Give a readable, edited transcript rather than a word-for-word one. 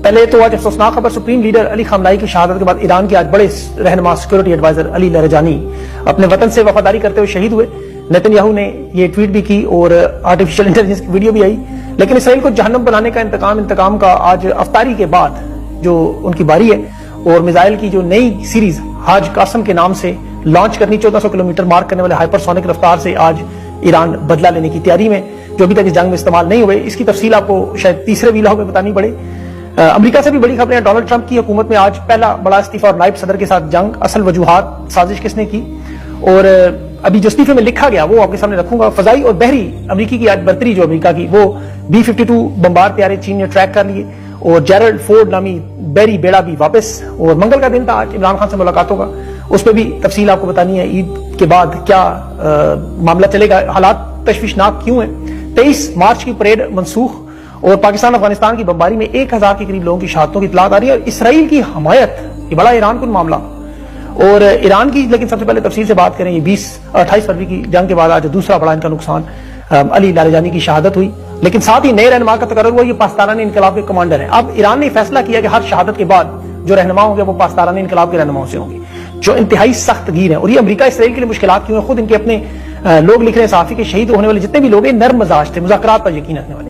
پہلے تو آج افسوسناک خبر، سپریم لیڈر علی خامنائی کی شہادت کے بعد ایران کے آج بڑے رہنما سیکورٹی ایڈوائزر علی لاریجانی اپنے وطن سے وفاداری کرتے ہوئے شہید ہوئے۔ نیتن یاہو نے یہ ٹویٹ بھی کی اور آرٹیفیشل انٹیلیجنس کی ویڈیو بھی آئی۔ لیکن اسرائیل کو جہنم بنانے کا انتقام کا آج افطاری کے بعد جو ان کی باری ہے، اور میزائل کی جو نئی سیریز حاج قاسم کے نام سے لانچ کرنی، 1400 کلومیٹر مارک کرنے والے ہائپر سونک رفتار سے آج ایران بدلہ لینے کی تیاری میں، جو ابھی تک اس جنگ میں استعمال نہیں ہوئے۔ اس کی تفصیل آپ کو شاید تیسرے ویلاگ میں بتانی پڑے۔ امریکہ سے بھی بڑی خبریں، ڈونلڈ ٹرمپ کی حکومت میں آج پہلا بڑا استعفیٰ اور نائب صدر کے ساتھ جنگ، اصل وجوہات، سازش کس نے کی، اور ابھی جو استعفے میں لکھا گیا وہ آپ کے سامنے رکھوں گا۔ فضائی اور بحری امریکی کی آج برتری جو امریکہ کی، وہ B-52 بمبار طیارے چین نے ٹریک کر لیے، اور جیرلڈ فورڈ نامی بحری بیڑا بھی واپس۔ اور منگل کا دن تھا آج، عمران خان سے ملاقات ہوگا، اس پہ بھی تفصیل آپ کو بتانی ہے۔ عید کے بعد کیا معاملہ چلے گا، حالات تشویشناک کیوں ہیں۔ 23 مارچ کی پریڈ منسوخ، اور پاکستان افغانستان کی بمباری میں 1000 کے قریب لوگوں کی شہادتوں کی اطلاعات آ رہی ہے، اور اسرائیل کی حمایت، یہ بڑا ایران کن معاملہ۔ اور ایران کی لیکن سب سے پہلے تفصیل سے بات کریں، یہ 28 فروری کی جنگ کے بعد آج دوسرا بڑا ان کا نقصان، علی لاریجانی کی شہادت ہوئی۔ لیکن ساتھ ہی نئے رہنما کا تقرر ہوا، یہ پاسداران انقلاب کے کمانڈر ہیں۔ اب ایران نے فیصلہ کیا کہ ہر شہادت کے بعد جو رہنما ہوں گے وہ پاسداران انقلاب کے رہنماؤں سے ہوں گے، جو انتہائی سخت گیر ہیں۔ اور یہ امریکہ اسرائیل کے لیے مشکلات کیوں ہیں، خود ان کے اپنے لوگ لکھ رہے ہیں، صحافی کے شہید ہونے والے جتنے بھی لوگ ہیں نرم مزاج تھے، مذاکرات پر یقین رکھنے والے۔